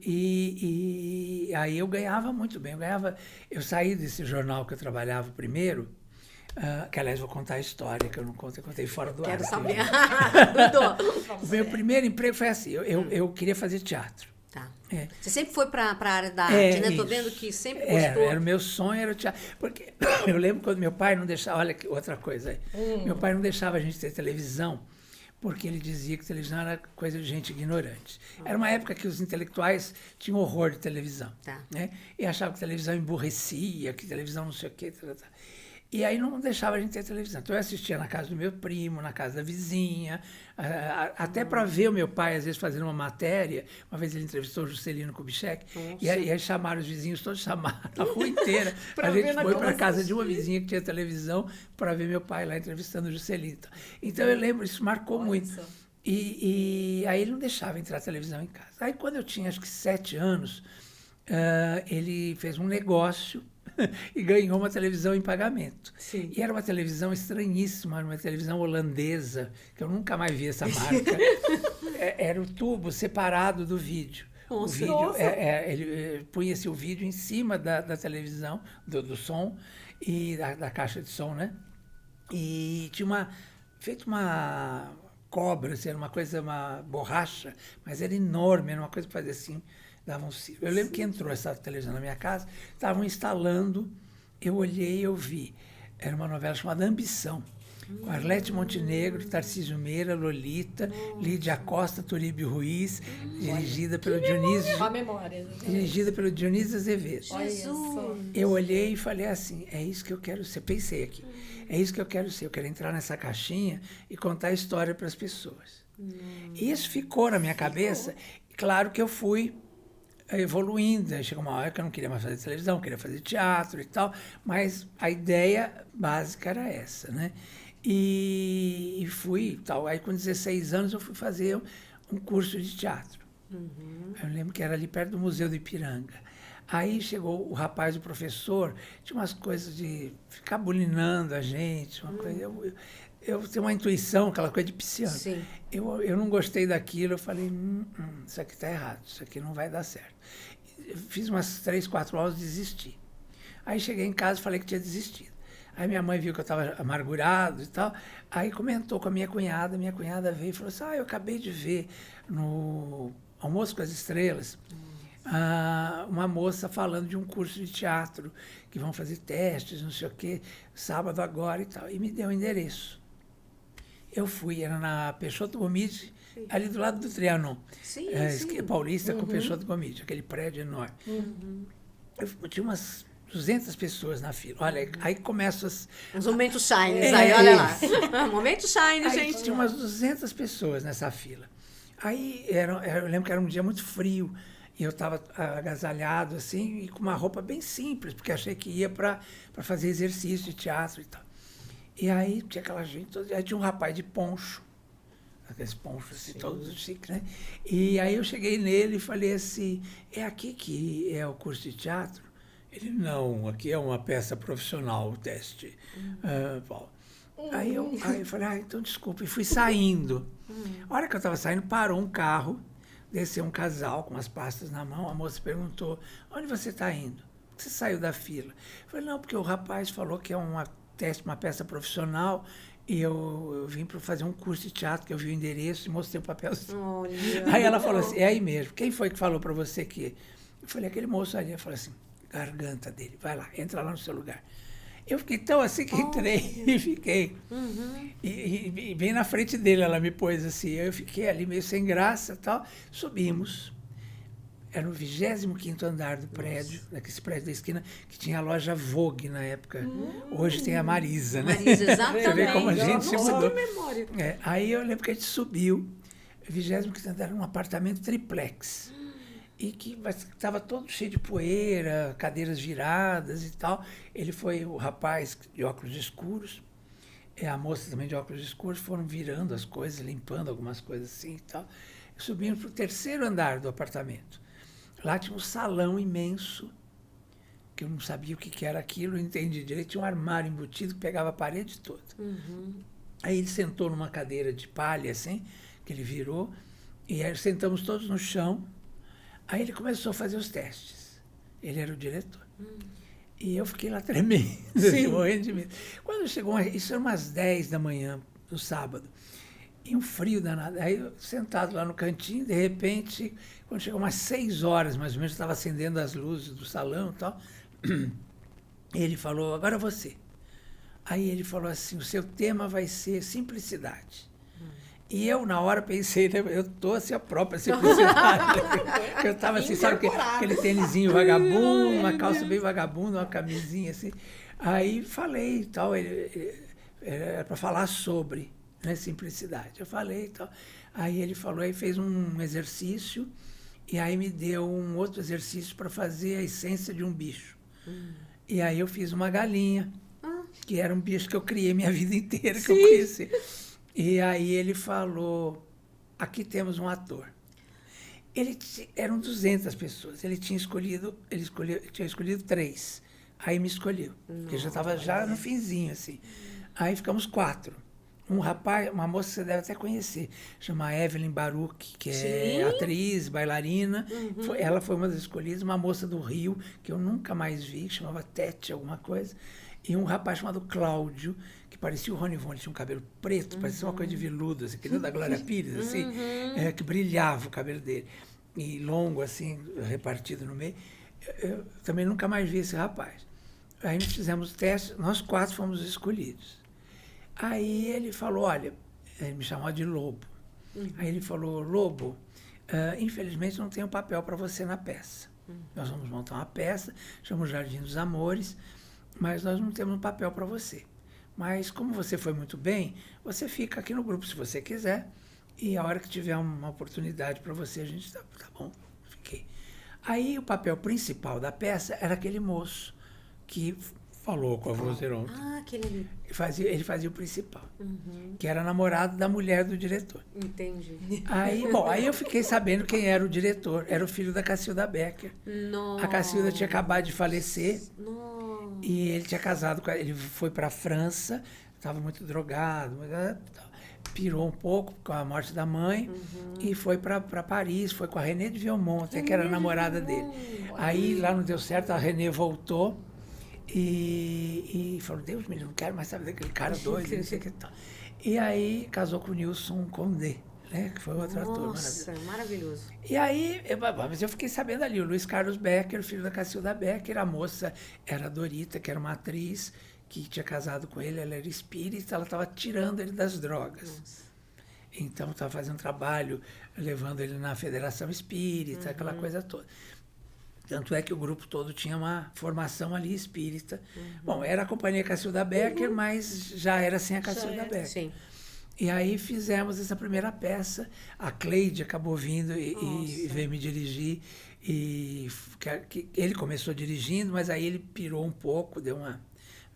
E aí eu ganhava muito bem. Eu saí desse jornal que eu trabalhava primeiro, que aliás vou contar a história, que eu não conto, eu contei fora do ar. Quero saber. O meu primeiro emprego foi assim, eu queria fazer teatro. Tá. É. Você sempre foi para a área da arte, né? Tô Isso. vendo que sempre gostou. Era o meu sonho, era o teatro. Porque eu lembro quando meu pai não deixava, olha que outra coisa aí, meu pai não deixava a gente ter televisão, porque ele dizia que televisão era coisa de gente ignorante. Era uma época que os intelectuais tinham horror de televisão. Tá. Né? E achavam que televisão emburrecia, que televisão não sei o quê. E aí não deixava a gente ter televisão. Então eu assistia na casa do meu primo, na casa da vizinha, até para ver o meu pai, às vezes, fazendo uma matéria. Uma vez ele entrevistou o Juscelino Kubitschek, e aí chamaram os vizinhos, todos chamaram, a rua inteira. A gente foi para a casa de uma vizinha que tinha televisão para ver meu pai lá entrevistando o Juscelino. Então eu lembro, isso marcou muito. E aí ele não deixava entrar televisão em casa. Aí quando eu tinha, acho que 7 anos, ele fez um negócio e ganhou uma televisão em pagamento. Sim. E era uma televisão estranhíssima, uma televisão holandesa, que eu nunca mais vi essa marca. Era o tubo separado do vídeo. Nossa. O vídeo, ele punha-se o vídeo em cima da televisão, do som, e da caixa de som, né? E tinha feito uma cobra, assim, era uma borracha, mas era enorme, era uma coisa que fazia assim, dava um círculo. Eu lembro que entrou essa televisão na minha casa, estavam instalando, eu olhei e eu vi. Era uma novela chamada Ambição, com Arlete Montenegro, Tarcísio Meira, Lolita, Lídia Costa, Turíbio Ruiz, dirigida pelo Dionísio. Uma memória. Dirigida pelo Dionísio Azevedo. Jesus. Eu olhei e falei assim, é isso que eu quero ser. Pensei aqui, é isso que eu quero ser. Eu quero entrar nessa caixinha e contar a história para as pessoas. E isso ficou na minha cabeça. Claro que eu fui evoluindo. Aí chegou uma hora que eu não queria mais fazer televisão, queria fazer teatro e tal, mas a ideia básica era essa, né? E fui tal. Aí com 16 anos eu fui fazer um curso de teatro. Eu lembro que era ali perto do Museu do Ipiranga. Aí chegou o rapaz, o professor, tinha umas coisas de ficar bulinando a gente, uma coisa. Eu tenho uma intuição, aquela coisa de pisciano. Sim. Eu não gostei daquilo, eu falei, isso aqui está errado, isso aqui não vai dar certo. Eu fiz umas 3, 4 aulas e desisti. Aí cheguei em casa e falei que tinha desistido. Aí minha mãe viu que eu estava amargurado e tal, aí comentou com a minha cunhada veio e falou assim, eu acabei de ver no Almoço com as Estrelas, uma moça falando de um curso de teatro, que vão fazer testes, não sei o quê, sábado agora e tal, e me deu o endereço. Eu fui, era na Peixoto Gomide, ali do lado do Trianon. Sim, Paulista com Peixoto Gomide, aquele prédio enorme. Eu tinha umas 200 pessoas na fila. Olha, aí começam os momentos shines aí, olha lá. Momento shine, aí gente. tinha umas 200 pessoas nessa fila. Aí eu lembro que era um dia muito frio, e eu estava agasalhado assim, e com uma roupa bem simples, porque achei que ia para fazer exercício de teatro e tal. E aí tinha aquela gente, aí tinha um rapaz de poncho, aqueles ponchos assim, todos chiques, né? E aí eu cheguei nele e falei assim, é aqui que é o curso de teatro? Ele, não, aqui é uma peça profissional, o teste. Paulo. Aí eu falei, então desculpa, e fui saindo. A hora que eu estava saindo, parou um carro, desceu um casal com as pastas na mão, a moça perguntou, onde você está indo? Você saiu da fila? Eu falei, não, porque o rapaz falou que é uma peça profissional, e eu vim para fazer um curso de teatro, que eu vi o endereço e mostrei o papelzinho. Aí ela falou assim, é aí mesmo, quem foi que falou para você que... Eu falei, aquele moço ali. Eu falei assim, garganta dele, vai lá, entra lá no seu lugar. Eu fiquei tão assim que entrei e fiquei. E bem na frente dele ela me pôs assim, eu fiquei ali meio sem graça e tal, subimos. Era no 25º andar do prédio, daquele prédio da esquina, que tinha a loja Vogue na época. Hoje tem a Marisa, né? Marisa, exatamente. Você vê como a gente se mudou. Que memória. Aí eu lembro que a gente subiu, 25º andar, num apartamento triplex. E que estava todo cheio de poeira, cadeiras viradas e tal. Ele foi o rapaz de óculos escuros, a moça também de óculos escuros, foram virando as coisas, limpando algumas coisas assim e tal. Subimos para o 3º andar do apartamento. Lá tinha um salão imenso, que eu não sabia o que era aquilo, não entendi direito. Tinha um armário embutido que pegava a parede toda. Aí ele sentou numa cadeira de palha, assim, que ele virou, e aí sentamos todos no chão. Aí ele começou a fazer os testes. Ele era o diretor. E eu fiquei lá tremendo, morrendo de medo. Quando chegou, isso era umas 10 da manhã, no sábado, e um frio danado. Aí eu sentado lá no cantinho, de repente, quando chegou umas 6 horas, mais ou menos, estava acendendo as luzes do salão e tal, ele falou, agora você. Aí ele falou assim, o seu tema vai ser simplicidade. E eu, na hora, pensei, né, eu tô assim, a própria simplicidade. Eu estava assim, sabe, aquele tênisinho vagabundo, uma calça bem vagabunda, uma camisinha assim. Aí falei e tal, era para falar sobre, né, simplicidade. Eu falei e tal. Aí ele falou, aí fez um exercício, e aí me deu um outro exercício para fazer a essência de um bicho. E aí eu fiz uma galinha, que era um bicho que eu criei minha vida inteira, que eu conheci. E aí ele falou, aqui temos um ator. Eram 200 pessoas, ele tinha escolhido 3. Aí me escolheu, porque já estava já no finzinho, assim. Aí ficamos 4. Um rapaz, uma moça que você deve até conhecer, chama Evelyn Baruch, que é atriz, bailarina. Ela foi uma das escolhidas, uma moça do Rio, que eu nunca mais vi, que chamava Tete, alguma coisa. E um rapaz chamado Cláudio, que parecia o Rony Von, ele tinha um cabelo preto, parecia uma coisa de veludo, assim, que nem da Glória Pires, assim, que brilhava o cabelo dele. E longo, assim, repartido no meio. Eu também nunca mais vi esse rapaz. Aí nós fizemos o teste, nós 4 fomos escolhidos. Aí ele falou, olha, ele me chamou de Lobo. Aí ele falou, Lobo, infelizmente não tem um papel para você na peça. Nós vamos montar uma peça, chama o Jardim dos Amores, mas nós não temos um papel para você. Mas como você foi muito bem, você fica aqui no grupo se você quiser, e a hora que tiver uma oportunidade para você, a gente tá bom, fiquei. Aí o papel principal da peça era aquele moço que falou com a vozeirona. Aquele ali. Ele fazia o principal, que era namorado da mulher do diretor. Entendi. Aí eu fiquei sabendo quem era o diretor. Era o filho da Cacilda Becker. Nossa. A Cacilda tinha acabado de falecer. Nossa. E ele tinha casado com ela. Ele foi para a França, estava muito drogado, pirou um pouco com a morte da mãe e foi para Paris, foi com a Renée de Villemont, até que era a namorada dele. Aí lá não deu certo, a Renée voltou e falou, Deus me livre, não quero mais saber daquele cara doido, não sei o que tal. E aí casou com o Nilson Condé, né, que foi outro ator maravilhoso. Nossa, maravilhoso. E aí, mas eu fiquei sabendo ali, o Luiz Carlos Becker, filho da Cacilda Becker, a moça era a Dorita, que era uma atriz que tinha casado com ele, ela era espírita, ela estava tirando ele das drogas. Nossa. Então, estava fazendo trabalho, levando ele na Federação Espírita, aquela coisa toda. Tanto é que o grupo todo tinha uma formação ali espírita. Bom, era a companhia Cacilda Becker, mas já era sem a Cacilda Becker. Sim. E aí fizemos essa primeira peça. A Cleide acabou vindo e veio me dirigir. Ele começou dirigindo, mas aí ele pirou um pouco, deu uma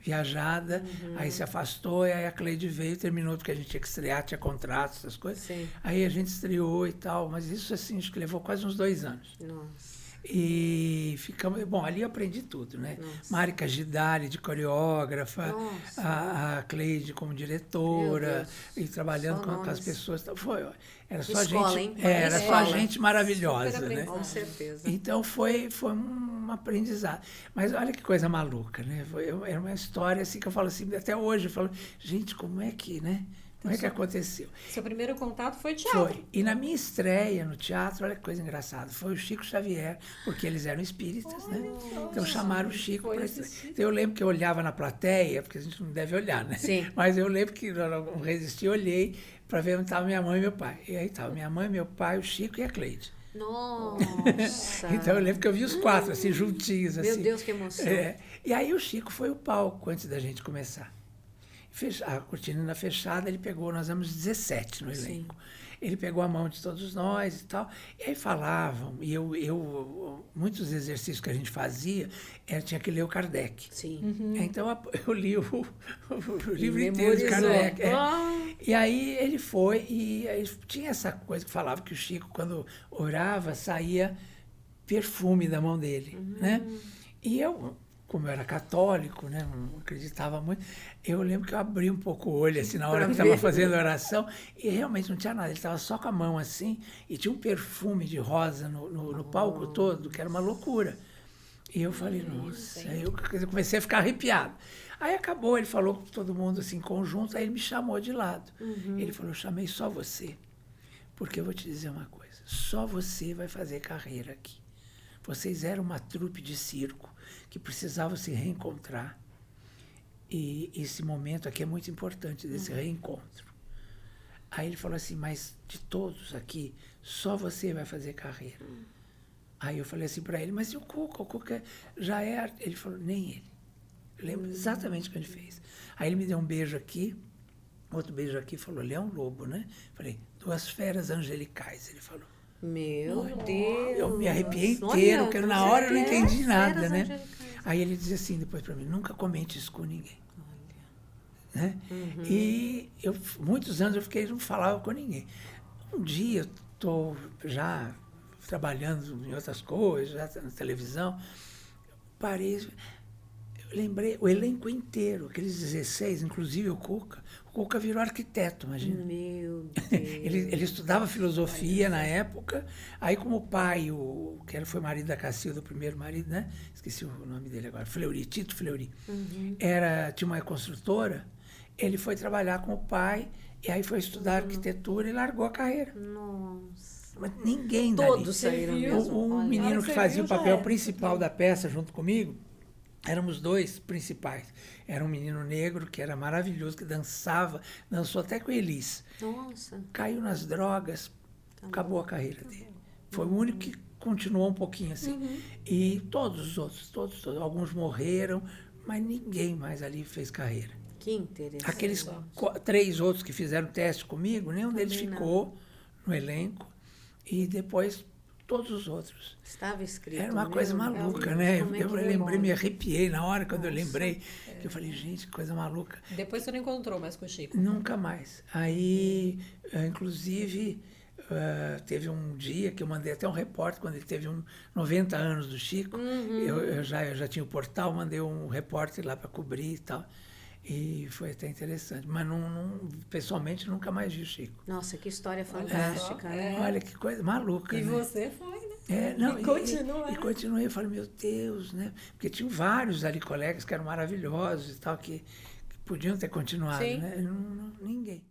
viajada, aí se afastou, e aí a Cleide veio, terminou, porque a gente tinha que estrear, tinha contratos, essas coisas. Sim. Aí a gente estreou e tal, mas isso assim, acho que levou quase uns 2 anos. Nossa. E ficamos... Bom, ali eu aprendi tudo, né? Marika Gidari, de coreógrafa, a Cleide como diretora, e trabalhando com as pessoas. Era só escola, gente, hein? era só gente maravilhosa, né? Com certeza. Então foi um aprendizado. Mas olha que coisa maluca, né? Era uma história assim que eu falo assim, até hoje eu falo, gente, como é que, né? Como é que aconteceu? Seu primeiro contato foi teatro. Foi. E na minha estreia no teatro, olha que coisa engraçada, foi o Chico Xavier, porque eles eram espíritas, né? Então chamaram o Chico para estreia. Então eu lembro que eu olhava na plateia, porque a gente não deve olhar, né? Sim. Mas eu lembro que eu não resisti, olhei para ver onde estava minha mãe e meu pai. E aí estava minha mãe, meu pai, o Chico e a Cleide. Nossa! Então eu lembro que eu vi os 4, assim, juntinhos. Meu assim. Deus, que emoção. E aí o Chico foi o palco antes da gente começar. A cortina fechada, ele pegou, nós éramos 17 no elenco. Sim. Ele pegou a mão de todos nós e tal, e aí falavam, e muitos exercícios que a gente fazia, tinha que ler o Kardec. Sim. Então eu li o livro inteiro de Kardec. E aí ele foi, e aí tinha essa coisa que falava que o Chico, quando orava, saía perfume da mão dele, né? E eu como eu era católico, né, não acreditava muito, eu lembro que eu abri um pouco o olho, assim, na hora Pra que estava ver. fazendo a oração, e realmente não tinha nada, ele estava só com a mão assim, e tinha um perfume de rosa no palco todo, que era uma loucura. E eu falei, nossa, aí eu comecei a ficar arrepiado. Aí acabou, ele falou com todo mundo assim, em conjunto, aí ele me chamou de lado. Ele falou, eu chamei só você, porque eu vou te dizer uma coisa, só você vai fazer carreira aqui. Vocês eram uma trupe de circo que precisavam se reencontrar. E esse momento aqui é muito importante, desse reencontro. Aí ele falou assim, mas de todos aqui, só você vai fazer carreira. Aí eu falei assim para ele, mas e o Cuca? O Cuca já é... Ele falou, nem ele. Eu lembro exatamente o que ele fez. Aí ele me deu um beijo aqui, outro beijo aqui, falou, Leão Lobo, né? Falei, 2 feras angelicais, ele falou. Meu Deus. Eu me arrepiei inteiro, Olha, porque na hora eu não entendi nada, feras né? angelicais. Aí ele dizia assim depois para mim, nunca comente isso com ninguém. Né? E muitos anos eu fiquei, não falava com ninguém. Um dia eu estou já trabalhando em outras coisas, já na televisão, parei, eu lembrei o elenco inteiro, aqueles 16, inclusive o Cuca virou arquiteto, imagina. Meu Deus. Ele estudava filosofia na época, aí como o pai, que foi marido da Cacilda, o primeiro marido, né? Esqueci o nome dele agora, Fleury, Tito Fleury, tinha uma construtora, ele foi trabalhar com o pai, e aí foi estudar arquitetura e largou a carreira. Nossa. Mas ninguém dali. Todos saíram mesmo. O Olha. menino Você que fazia viu, o já papel era. principal da peça junto comigo, éramos 2 principais. Era um menino negro que era maravilhoso, que dançou até com Elis. Nossa. Caiu nas drogas, acabou a carreira dele. Foi o único que continuou um pouquinho assim. E todos os outros, todos, alguns morreram, mas ninguém mais ali fez carreira. Que interessante. Aqueles 3 outros que fizeram teste comigo, nenhum deles Também não. ficou no elenco. E depois todos os outros. Estava escrito. Era uma coisa meu maluca, Deus, né? como é que Eu lembrei, demora? me arrepiei na hora quando eu lembrei. Que eu falei, gente, que coisa maluca. Depois você não encontrou mais com o Chico. Nunca mais. Aí, inclusive, teve um dia que eu mandei até um repórter, quando ele teve 90 anos do Chico, eu já tinha o portal, mandei um repórter lá para cobrir e tal. E foi até interessante. Mas pessoalmente nunca mais vi o Chico. Nossa, que história fantástica, né? Olha que coisa maluca, E né? você foi, né? Não, E continua. E continuei, eu falei, meu Deus, né? Porque tinham vários ali colegas que eram maravilhosos e tal, que podiam ter continuado, Sim. né? Ninguém.